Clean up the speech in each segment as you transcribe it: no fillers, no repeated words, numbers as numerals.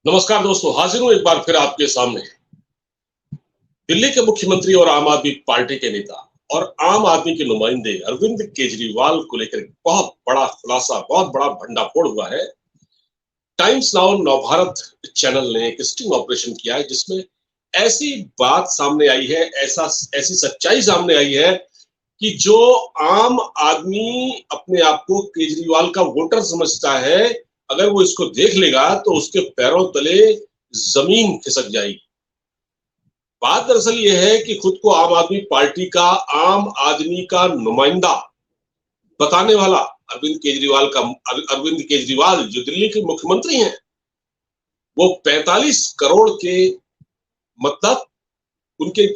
नमस्कार दोस्तों, हाजिर हूं एक बार फिर आपके सामने। दिल्ली के मुख्यमंत्री और आम आदमी पार्टी के नेता और आम आदमी के नुमाइंदे अरविंद केजरीवाल को लेकर बहुत बड़ा खुलासा, बहुत बड़ा भंडाफोड़ हुआ है। टाइम्स नाउ नवभारत चैनल ने एक स्टिंग ऑपरेशन किया है जिसमें ऐसी बात सामने आई है, ऐसी सच्चाई सामने आई है कि जो आम आदमी अपने आप को केजरीवाल का वोटर समझता है, अगर वो इसको देख लेगा तो उसके पैरों तले जमीन खिसक जाएगी। बात दरअसल ये है कि खुद को आम आदमी पार्टी का, आम आदमी का नुमाइंदा बताने वाला अरविंद केजरीवाल जो दिल्ली के मुख्यमंत्री हैं, वो 45 करोड़ के, मतलब उनके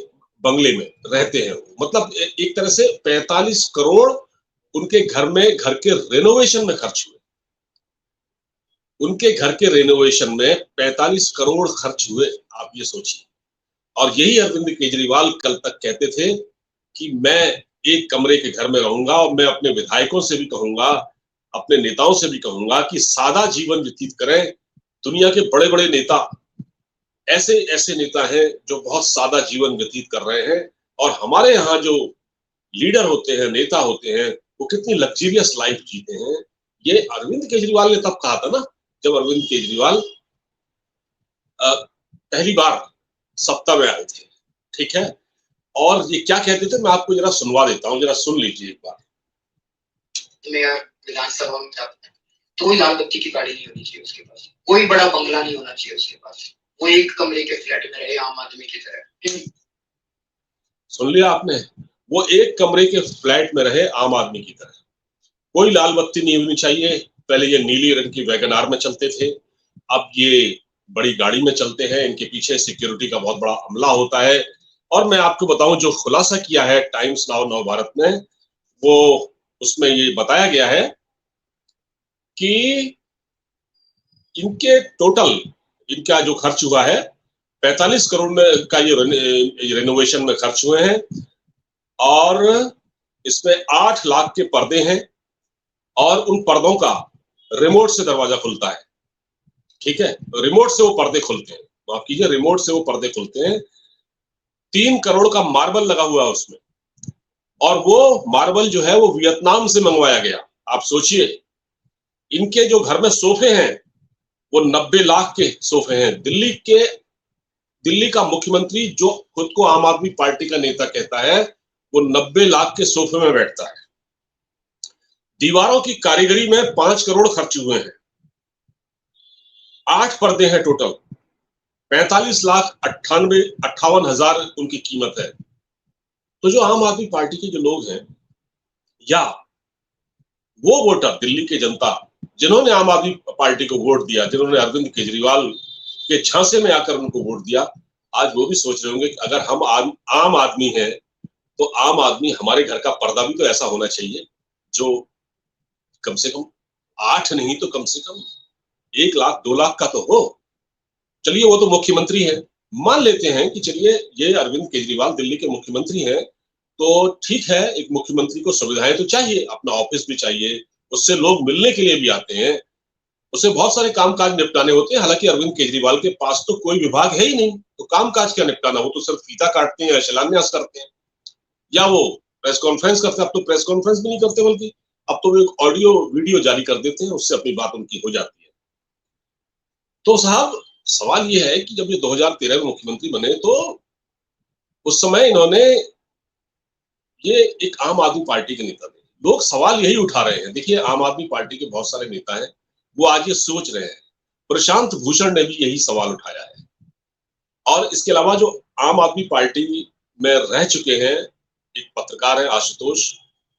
बंगले में रहते हैं। मतलब एक तरह से 45 करोड़ उनके घर में, घर के रेनोवेशन में खर्च हुए। उनके घर के रेनोवेशन में 45 करोड़ खर्च हुए, आप ये सोचिए। और यही अरविंद केजरीवाल कल तक कहते थे कि मैं एक कमरे के घर में रहूंगा और मैं अपने विधायकों से भी कहूंगा, अपने नेताओं से भी कहूंगा कि सादा जीवन व्यतीत करें। दुनिया के बड़े बड़े नेता, ऐसे ऐसे नेता हैं जो बहुत सादा जीवन व्यतीत कर रहे हैं, और हमारे यहाँ जो लीडर होते हैं, नेता होते हैं, वो कितनी लग्जरियस लाइफ जीते हैं। ये अरविंद केजरीवाल ने तब कहा था ना, जब अरविंद केजरीवाल पहली बार सत्ता में आए थे। ठीक है, और ये क्या कहते थे, मैं आपको जरा सुनवा देता हूँ, जरा सुन लीजिए एक बार। विधानसभा में जाता है तो कोई लाल बत्ती की गाड़ी नहीं होनी चाहिए उसके पास, कोई बड़ा बंगला नहीं होना चाहिए उसके पास, वो एक कमरे के फ्लैट में रहे आम आदमी की तरह। सुन लिया आपने, वो एक कमरे के फ्लैट में रहे आम आदमी की तरह। कोई लाल बत्ती नहीं होनी चाहिए। पहले ये नीली रंग की वैगन आर में चलते थे, अब ये बड़ी गाड़ी में चलते हैं। इनके पीछे सिक्योरिटी का बहुत बड़ा अमला होता है। और मैं आपको बताऊं, जो खुलासा किया है टाइम्स नाउ नवभारत ने, वो उसमें ये बताया गया है कि इनके टोटल, इनका जो खर्च हुआ है 45 करोड़ में का, ये रेनोवेशन में खर्च हुए हैं। और इसमें 8 लाख के पर्दे हैं, और उन पर्दों का रिमोट से दरवाजा खुलता है। ठीक है, रिमोट से वो पर्दे खुलते हैं, माफ कीजिए, रिमोट से वो पर्दे खुलते हैं। 3 करोड़ का मार्बल लगा हुआ है उसमें, और वो मार्बल जो है वो वियतनाम से मंगवाया गया। आप सोचिए, इनके जो घर में सोफे हैं वो 90 लाख के सोफे हैं। दिल्ली का मुख्यमंत्री जो खुद को आम आदमी पार्टी का नेता कहता है, वो 90 लाख के सोफे में बैठता है। दीवारों की कारीगरी में 5 करोड़ खर्च हुए हैं। 8 पर्दे हैं टोटल, 45,58,58 उनकी कीमत है। तो जो आम आदमी पार्टी के जो लोग हैं, या वो वोटर, दिल्ली की जनता, जिन्होंने आम आदमी पार्टी को वोट दिया, जिन्होंने अरविंद केजरीवाल के झांसे में आकर उनको वोट दिया, आज वो भी सोच रहे होंगे कि अगर हम आम आदमी हैं, तो आम आदमी, हमारे घर का पर्दा भी तो ऐसा होना चाहिए जो कम से कम 8 नहीं तो कम से कम 1 लाख 2 लाख का तो हो। चलिए, वो तो मुख्यमंत्री है, मान लेते हैं कि चलिए ये अरविंद केजरीवाल दिल्ली के मुख्यमंत्री हैं, तो ठीक है, एक मुख्यमंत्री को सुविधाएं तो चाहिए, अपना ऑफिस भी चाहिए, उससे लोग मिलने के लिए भी आते हैं, उसे बहुत सारे कामकाज निपटाने होते हैं। हालांकि अरविंद केजरीवाल के पास तो कोई विभाग है ही नहीं, तो कामकाज क्या निपटाना, वो तो सिर्फ फीता काटते हैं या शिलान्यास करते हैं, या वो प्रेस कॉन्फ्रेंस करते हैं। अब तो प्रेस कॉन्फ्रेंस भी नहीं करते, बल्कि अब तो वो एक ऑडियो वीडियो जारी कर देते हैं, उससे अपनी बात उनकी हो जाती है। तो साहब, सवाल ये है कि जब ये 2013 में मुख्यमंत्री बने, तो उस समय इन्होंने, ये एक आम आदमी पार्टी के नेता थे, लोग सवाल यही उठा रहे हैं। देखिए, आम आदमी पार्टी के बहुत सारे नेता हैं, वो आज ये सोच रहे हैं। प्रशांत भूषण ने भी यही सवाल उठाया है। और इसके अलावा जो आम आदमी पार्टी में रह चुके हैं, एक पत्रकार है आशुतोष,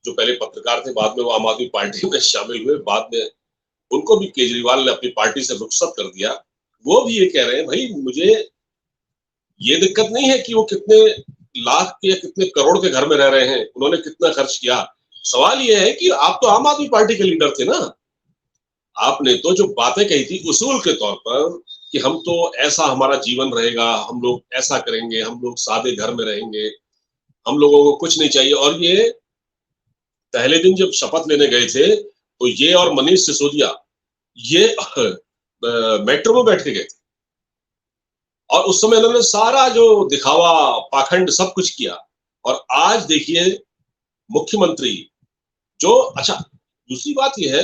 जो पहले पत्रकार थे, बाद में वो आम आदमी पार्टी में शामिल हुए, बाद में उनको भी केजरीवाल ने अपनी पार्टी से रुखसत कर दिया। वो भी ये कह रहे हैं, भाई मुझे ये दिक्कत नहीं है कि वो कितने लाख के या कितने करोड़ के घर में रह रहे हैं, उन्होंने कितना खर्च किया। सवाल ये है कि आप तो आम आदमी पार्टी के लीडर थे ना, आपने तो जो बातें कही थी उसूल के तौर पर कि हम तो ऐसा हमारा जीवन रहेगा, हम लोग ऐसा करेंगे, हम लोग सादे घर में रहेंगे, हम लोगों को कुछ नहीं चाहिए। और ये पहले दिन जब शपथ लेने गए थे, तो ये और मनीष सिसोदिया, ये मेट्रो में बैठ के गए थे। और उस समय इन्होंने सारा जो दिखावा, पाखंड सब कुछ किया। और आज देखिए मुख्यमंत्री जो, अच्छा दूसरी बात यह है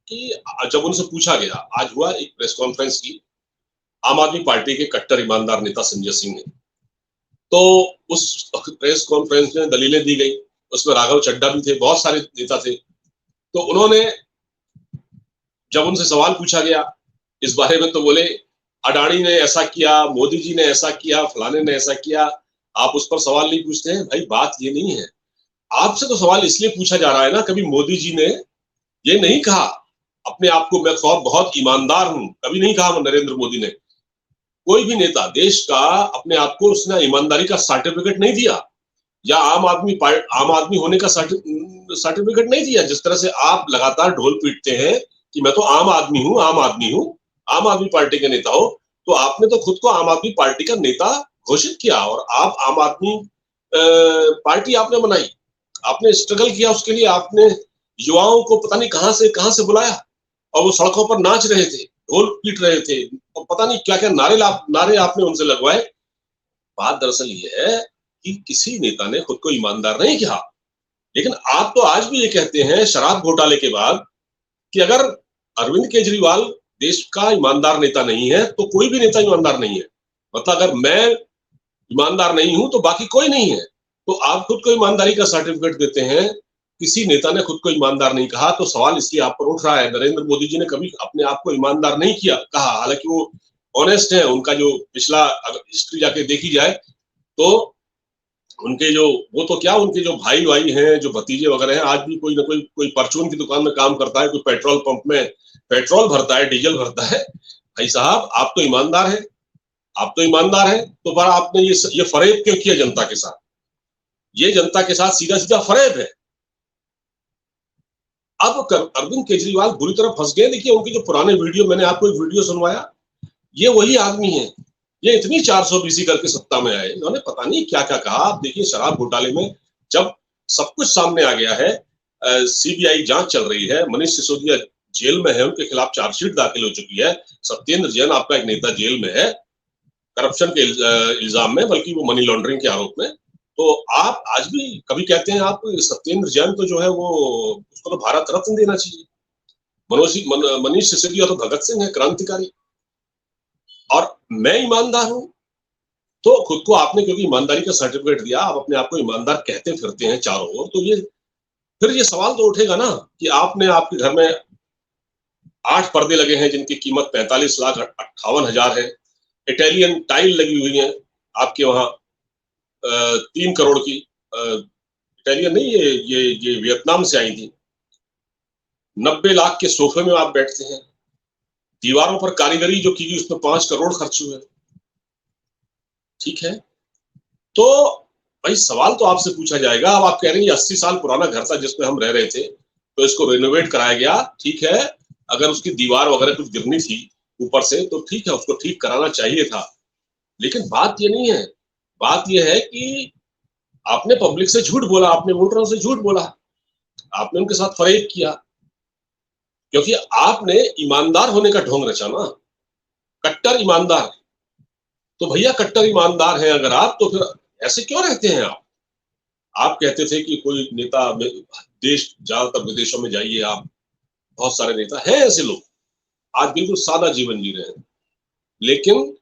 कि जब उनसे पूछा गया, आज हुआ एक प्रेस कॉन्फ्रेंस की आम आदमी पार्टी के कट्टर ईमानदार नेता संजय सिंह ने, तो उस प्रेस कॉन्फ्रेंस में दलीलें दी गई, उसमें राघव चड्ढा भी थे, बहुत सारे नेता थे। तो उन्होंने, जब उनसे सवाल पूछा गया इस बारे में, तो बोले अडानी ने ऐसा किया, मोदी जी ने ऐसा किया, फलाने ने ऐसा किया, आप उस पर सवाल नहीं पूछते हैं। भाई बात ये नहीं है, आपसे तो सवाल इसलिए पूछा जा रहा है ना, कभी मोदी जी ने ये नहीं कहा अपने आप को मैं बहुत ईमानदार हूं, कभी नहीं कहा नरेंद्र मोदी ने। कोई भी नेता देश का अपने आप को उसने ईमानदारी का सर्टिफिकेट नहीं दिया, या आम आदमी होने का सर्टिफिकेट नहीं दिया। जिस तरह से आप लगातार ढोल पीटते हैं कि मैं तो आम आदमी हूं, आम आदमी हूं, आम आदमी पार्टी के नेता हो, तो आपने तो खुद को आम आदमी पार्टी का नेता घोषित किया, और आप आम आदमी पार्टी आपने बनाई, आपने स्ट्रगल किया उसके लिए, आपने युवाओं को पता नहीं कहां से बुलाया, और वो सड़कों पर नाच रहे थे, ढोल पीट रहे थे, और पता नहीं क्या क्या नारे आपने उनसे लगवाए। बात दरअसल ये है कि किसी नेता ने खुद को ईमानदार नहीं कहा। लेकिन आप तो आज भी ये कहते हैं शराब घोटाले के बाद कि अगर अरविंद केजरीवाल देश का ईमानदार नेता नहीं है तो कोई भी नेता ईमानदार नहीं है। मतलब अगर मैं ईमानदार नहीं हूं तो बाकी कोई नहीं है। तो आप खुद को ईमानदारी का सर्टिफिकेट देते हैं, किसी नेता ने खुद को ईमानदार नहीं कहा, तो सवाल इसलिए आप पर उठ रहा है। नरेंद्र मोदी जी ने कभी अपने आप को ईमानदार नहीं किया कहा, हालांकि वो ऑनेस्ट है। उनका जो पिछला हिस्ट्री जाके देखी जाए तो उनके जो, वो तो क्या, उनके जो भाई भाई हैं, जो भतीजे वगैरह हैं, आज भी कोई ना कोई परचून की दुकान में काम करता है, कोई पेट्रोल पंप में पेट्रोल भरता है, डीजल भरता है। भाई साहब आप तो ईमानदार है, आप तो ईमानदार है, तो पर आपने ये फरेब क्यों किया जनता के साथ? ये जनता के साथ सीधा सीधा फरेब है। अब अरविंद केजरीवाल बुरी तरह फंस गए। देखिए उनके जो पुराने वीडियो, मैंने आपको एक वीडियो सुनवाया, ये वही आदमी है। ये इतनी 420 करके सत्ता में आए, इन्होंने पता नहीं क्या क्या कहा। आप देखिए शराब घोटाले में जब सब कुछ सामने आ गया है, सीबीआई जांच चल रही है, मनीष सिसोदिया जेल में है, उनके खिलाफ चार्जशीट दाखिल हो चुकी है, सत्येंद्र जैन आपका एक नेता जेल में है करप्शन के इल्जाम में, बल्कि वो मनी लॉन्ड्रिंग के आरोप में। तो आप आज भी कभी कहते हैं आप सत्येंद्र जैन तो जो है वो, उसको तो भारत रत्न देना चाहिए। मनीष सिसोदिया तो भगत सिंह है, क्रांतिकारी। और मैं ईमानदार हूं, तो खुद को आपने क्योंकि ईमानदारी का सर्टिफिकेट दिया, आप अपने आप को ईमानदार कहते फिरते हैं चारों ओर, तो ये फिर ये सवाल तो उठेगा ना कि आपने, आपके घर में 8 पर्दे लगे हैं जिनकी कीमत 45,58,000 है, इटालियन टाइल लगी हुई है आपके वहां 3 करोड़ की, इटालियन नहीं, ये वियतनाम से आई थी। 90 लाख के सोफे में आप बैठते हैं, दीवारों पर कारीगरी जो की गई उसमें 5 करोड़ खर्च हुए। ठीक है, तो भाई सवाल तो आपसे पूछा जाएगा। अब आप कह रहे हैं 80 साल पुराना घर था जिसमें हम रह रहे थे, तो इसको रेनोवेट कराया गया। ठीक है, अगर उसकी दीवार वगैरह कुछ गिरनी थी ऊपर से तो ठीक है, उसको ठीक कराना चाहिए था। लेकिन बात ये नहीं है, बात ये है कि आपने पब्लिक से झूठ बोला, आपने वोटरों से झूठ बोला, आपने उनके साथ फरेब किया, क्योंकि आपने ईमानदार होने का ढोंग रचा ना, कट्टर ईमानदार। तो भैया कट्टर ईमानदार हैं अगर आप, तो फिर ऐसे क्यों रहते हैं आप कहते थे कि कोई नेता देश, ज्यादातर विदेशों में जाइए आप, बहुत सारे नेता हैं ऐसे लोग, आज बिल्कुल सादा जीवन जी रहे हैं। लेकिन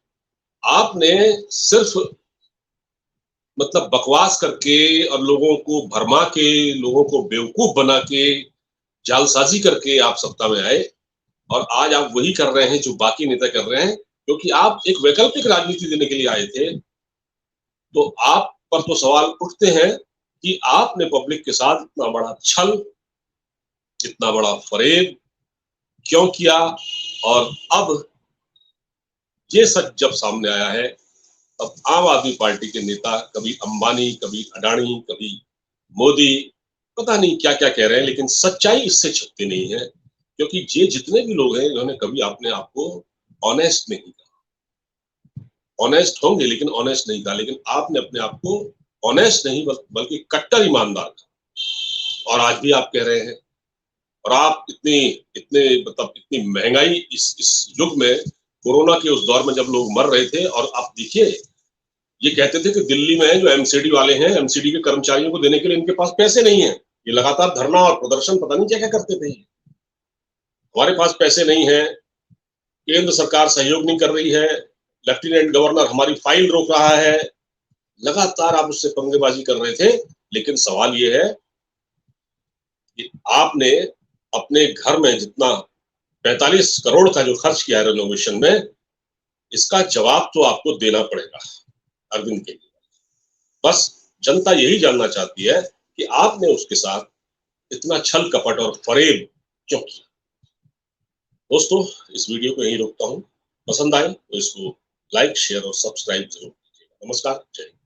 आपने सिर्फ मतलब बकवास करके और लोगों को भरमा के, लोगों को बेवकूफ बना के, जालसाजी करके आप सत्ता में आए, और आज आप वही कर रहे हैं जो बाकी नेता कर रहे हैं, क्योंकि आप एक वैकल्पिक राजनीति देने के लिए आए थे। तो आप पर तो सवाल उठते हैं कि आपने पब्लिक के साथ इतना बड़ा छल, इतना बड़ा फरेब क्यों किया। और अब ये सच जब सामने आया है, तब आम आदमी पार्टी के नेता, कभी अंबानी, कभी अडानी, कभी मोदी, पता नहीं क्या क्या कह रहे हैं, लेकिन सच्चाई इससे छुपती नहीं है। क्योंकि ये जितने भी लोग हैं, इन्होंने कभी अपने आप को ऑनेस्ट नहीं कहा। ऑनेस्ट होंगे लेकिन ऑनेस्ट नहीं कहा। लेकिन आपने अपने आप को ऑनेस्ट नहीं बल्कि कट्टर ईमानदार कहा, और आज भी आप कह रहे हैं। और आप इतने मतलब इतनी महंगाई इस युग में कोरोना के उस दौर में जब लोग मर रहे थे, और आप देखिए ये कहते थे कि दिल्ली में जो एमसीडी वाले हैं, एमसीडी के कर्मचारियों को देने के लिए इनके पास पैसे नहीं है। ये लगातार धरना और प्रदर्शन पता नहीं क्या-क्या करते थे। हमारे पास पैसे नहीं है, केंद्र सरकार सहयोग नहीं कर रही है, लेफ्टिनेंट गवर्नर हमारी फाइल रोक रहा है। लगातार आप उससे पंगेबाजी कर रहे थे, लेकिन सवाल ये है कि आपने अपने घर में जितना 45 करोड़ का जो खर्च किया है रेनोवेशन में, इसका जवाब तो आपको देना पड़ेगा अरविंद के लिए। बस जनता यही जानना चाहती है कि आपने उसके साथ इतना छल कपट और फरेब क्यों किया। दोस्तों, इस वीडियो को यहीं रोकता हूं। पसंद आए तो इसको लाइक, शेयर और सब्सक्राइब जरूर कीजिएगा। नमस्कार, जय हिंद।